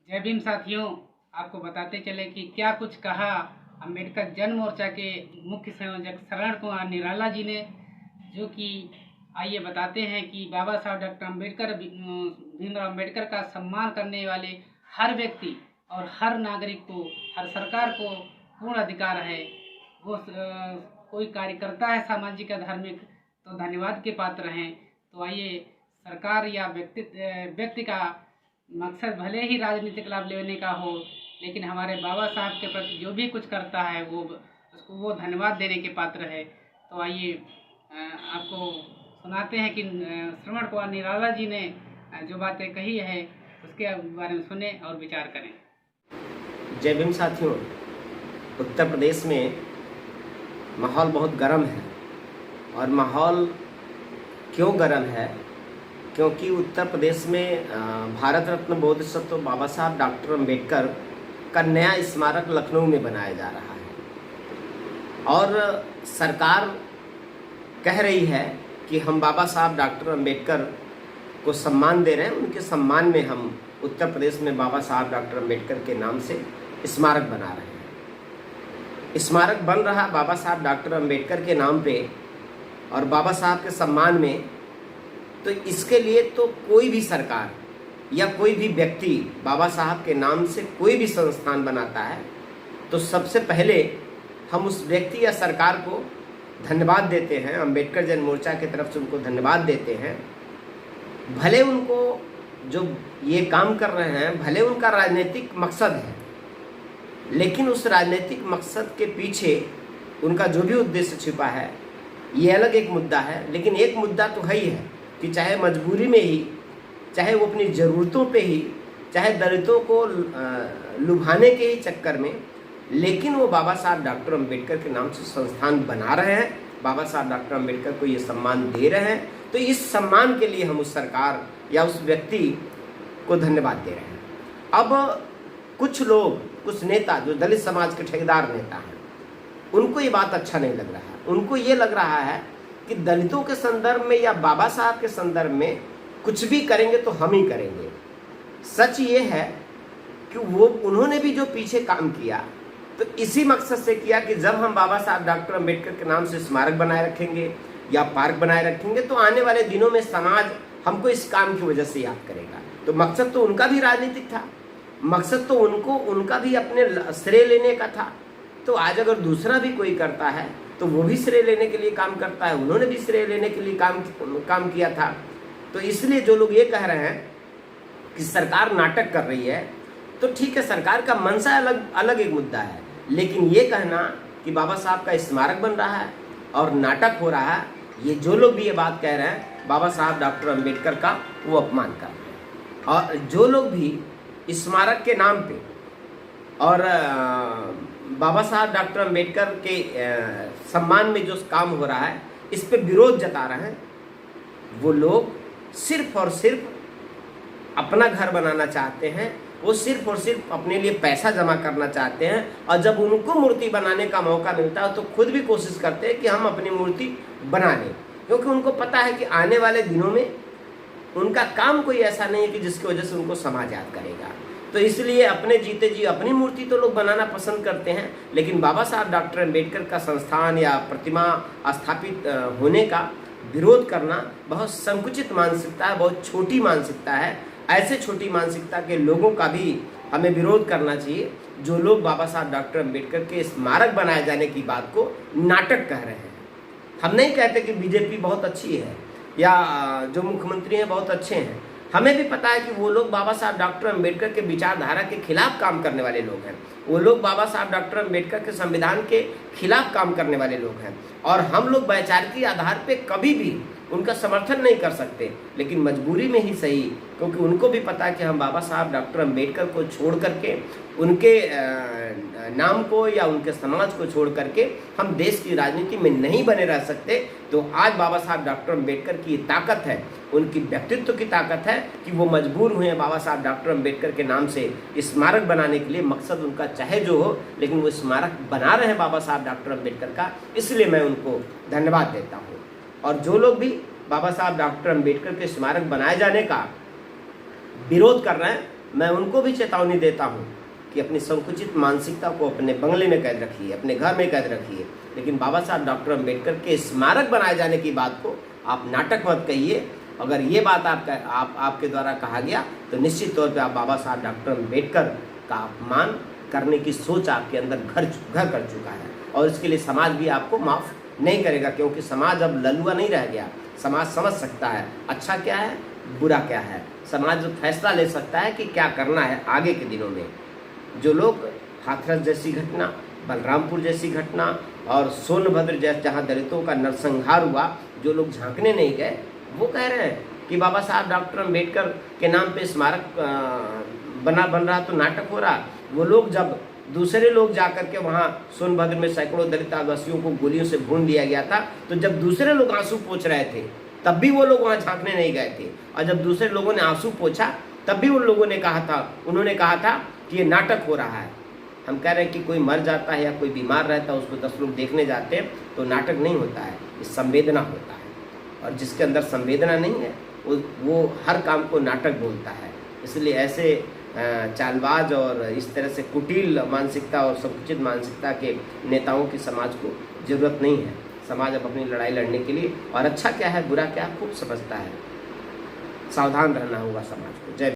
जय भीम साथियों, आपको बताते चले कि क्या कुछ कहा अम्बेडकर जन मोर्चा के मुख्य संयोजक श्रवण कुमार निराला जी ने, जो कि आइए बताते हैं कि बाबा साहब डॉक्टर अम्बेडकर भीमराव अम्बेडकर का सम्मान करने वाले हर व्यक्ति और हर नागरिक को, हर सरकार को पूर्ण अधिकार है। वो कोई कार्यकर्ता है सामाजिक या धार्मिक तो धन्यवाद के पात्र हैं। तो आइए, सरकार या व्यक्ति का मकसद भले ही राजनीतिक लाभ लेने का हो, लेकिन हमारे बाबा साहब के प्रति जो भी कुछ करता है वो धन्यवाद देने के पात्र है। तो आइए आपको सुनाते हैं कि श्रवण कुमार निराला जी ने जो बातें कही है उसके बारे में सुने और विचार करें। जय भीम साथियों, उत्तर प्रदेश में माहौल बहुत गर्म है। और माहौल क्यों गर्म है? क्योंकि उत्तर प्रदेश में भारत रत्न बोध सत्व बाबा साहब डॉक्टर अम्बेडकर का नया स्मारक लखनऊ में बनाया जा रहा है। और सरकार कह रही है कि हम बाबा साहब डॉक्टर अम्बेडकर को सम्मान दे रहे हैं। उनके सम्मान में हम उत्तर प्रदेश में बाबा साहब डॉक्टर अम्बेडकर के नाम से स्मारक बना रहे हैं। स्मारक बन रहा बाबा साहब डॉक्टर अम्बेडकर के नाम पे और बाबा साहब के सम्मान में। तो इसके लिए तो कोई भी सरकार या कोई भी व्यक्ति बाबा साहब के नाम से कोई भी संस्थान बनाता है तो सबसे पहले हम उस व्यक्ति या सरकार को धन्यवाद देते हैं। अम्बेडकर जन मोर्चा की तरफ से उनको धन्यवाद देते हैं। भले उनको जो ये काम कर रहे हैं, भले उनका राजनीतिक मकसद है, लेकिन उस राजनीतिक मकसद के पीछे उनका जो भी उद्देश्य छिपा है ये अलग एक मुद्दा है। लेकिन एक मुद्दा तो है ही है कि चाहे मजबूरी में ही, चाहे वो अपनी ज़रूरतों पे ही, चाहे दलितों को लुभाने के ही चक्कर में, लेकिन वो बाबा साहब डॉक्टर अम्बेडकर के नाम से संस्थान बना रहे हैं। बाबा साहब डॉक्टर अम्बेडकर को ये सम्मान दे रहे हैं। तो इस सम्मान के लिए हम उस सरकार या उस व्यक्ति को धन्यवाद दे रहे हैं। अब कुछ लोग, कुछ नेता जो दलित समाज के ठेकेदार नेता हैं, उनको ये बात अच्छा नहीं लग रहा है। उनको ये लग रहा है कि दलितों के संदर्भ में या बाबा साहब के संदर्भ में कुछ भी करेंगे तो हम ही करेंगे। सच ये है कि उन्होंने भी जो पीछे काम किया तो इसी मकसद से किया कि जब हम बाबा साहब डॉक्टर अम्बेडकर के नाम से स्मारक बनाए रखेंगे या पार्क बनाए रखेंगे तो आने वाले दिनों में समाज हमको इस काम की वजह से याद करेगा। तो मकसद तो उनका भी राजनीतिक था, मकसद तो उनका भी अपने श्रेय लेने का था। तो आज अगर दूसरा भी कोई करता है तो वो भी श्रेय लेने के लिए काम करता है। उन्होंने भी श्रेय लेने के लिए काम किया था। तो इसलिए जो लोग ये कह रहे हैं कि सरकार नाटक कर रही है, तो ठीक है, सरकार का मंशा अलग एक मुद्दा है। लेकिन ये कहना कि बाबा साहब का स्मारक बन रहा है और नाटक हो रहा है, ये जो लोग भी ये बात कह रहे हैं बाबा साहब डॉक्टर अम्बेडकर का, वो अपमान कर रहे हैं। और जो लोग भी स्मारक के नाम पे और बाबा साहब डॉक्टर अम्बेडकर के सम्मान में जो काम हो रहा है इस पे विरोध जता रहे हैं, वो लोग सिर्फ और सिर्फ अपना घर बनाना चाहते हैं। वो सिर्फ और सिर्फ अपने लिए पैसा जमा करना चाहते हैं। और जब उनको मूर्ति बनाने का मौका मिलता है तो खुद भी कोशिश करते हैं कि हम अपनी मूर्ति बना लें, क्योंकि उनको पता है कि आने वाले दिनों में उनका काम कोई ऐसा नहीं है कि जिसकी वजह से उनको समाज याद करेगा। तो इसलिए अपने जीते जी अपनी मूर्ति तो लोग बनाना पसंद करते हैं, लेकिन बाबा साहब डॉक्टर अम्बेडकर का संस्थान या प्रतिमा स्थापित होने का विरोध करना बहुत संकुचित मानसिकता है, बहुत छोटी मानसिकता है। ऐसे छोटी मानसिकता के लोगों का भी हमें विरोध करना चाहिए जो लोग बाबा साहब डॉक्टर अम्बेडकर के स्मारक बनाए जाने की बात को नाटक कह रहे हैं। हम नहीं कहते कि बीजेपी बहुत अच्छी है या जो मुख्यमंत्री हैं बहुत अच्छे हैं। हमें भी पता है कि वो लोग बाबा साहब डॉक्टर अम्बेडकर के विचारधारा के खिलाफ काम करने वाले लोग हैं। वो लोग बाबा साहब डॉक्टर अम्बेडकर के संविधान के खिलाफ काम करने वाले लोग हैं। और हम लोग वैचारिक आधार पे कभी भी उनका समर्थन नहीं कर सकते, लेकिन मजबूरी में ही सही, क्योंकि उनको भी पता है कि हम बाबा साहब डॉक्टर अम्बेडकर को छोड़ करके, उनके नाम को या उनके समाज को छोड़ करके हम देश की राजनीति में नहीं बने रह सकते। तो आज बाबा साहब डॉक्टर अम्बेडकर की ताकत है, उनकी व्यक्तित्व की ताकत है कि वो मजबूर हुए हैं बाबा साहब डॉक्टर अम्बेडकर के नाम से स्मारक बनाने के लिए। मकसद उनका चाहे जो हो, लेकिन वो स्मारक बना रहे हैं बाबा साहब डॉक्टर अम्बेडकर का, इसलिए मैं उनको धन्यवाद देता हूँ। और जो लोग भी बाबा साहब डॉक्टर अम्बेडकर के स्मारक बनाए जाने का विरोध कर रहे हैं मैं उनको भी चेतावनी देता हूँ कि अपनी संकुचित मानसिकता को अपने बंगले में कैद रखिए, अपने घर में कैद रखिए, लेकिन बाबा साहब डॉक्टर अम्बेडकर के स्मारक बनाए जाने की बात को आप नाटक मत कहिए। अगर ये बात आपके द्वारा कहा गया तो निश्चित तौर पे आप बाबा साहब डॉक्टर अम्बेडकर का अपमान करने की सोच आपके अंदर घर कर चुका है, और इसके लिए समाज भी आपको माफ़ नहीं करेगा, क्योंकि समाज अब ललुआ नहीं रह गया। समाज समझ सकता है अच्छा क्या है, बुरा क्या है। समाज फैसला ले सकता है कि क्या करना है आगे के दिनों में। जो लोग हाथरस जैसी घटना, बलरामपुर जैसी घटना और सोनभद्र जहाँ दलितों का नरसंहार हुआ, जो लोग झांकने नहीं गए, वो कह रहे हैं कि बाबा साहब डॉक्टर अम्बेडकर के नाम पे स्मारक बन रहा तो नाटक हो रहा। वो लोग जब दूसरे लोग जाकर के वहाँ सोनभद्र में सैकड़ों दलित आदिवासियों को गोलियों से भून दिया गया था, तो जब दूसरे लोग आंसू पोंछ रहे थे तब भी वो लोग वहाँ झांकने नहीं गए थे, और जब दूसरे लोगों ने आंसू पोंछा तब भी उन लोगों ने उन्होंने कहा था कि ये नाटक हो रहा है। हम कह रहे हैं कि कोई मर जाता है या कोई बीमार रहता है, उसको 10 लोग देखने जाते हैं तो नाटक नहीं होता है, ये संवेदना होता है। और जिसके अंदर संवेदना नहीं है वो हर काम को नाटक बोलता है। इसलिए ऐसे चालबाज और इस तरह से कुटिल मानसिकता और संकुचित मानसिकता के नेताओं की समाज को ज़रूरत नहीं है। समाज अब अपनी लड़ाई लड़ने के लिए, और अच्छा क्या है बुरा क्या है खूब समझता है। सावधान रहना होगा समाज को। जय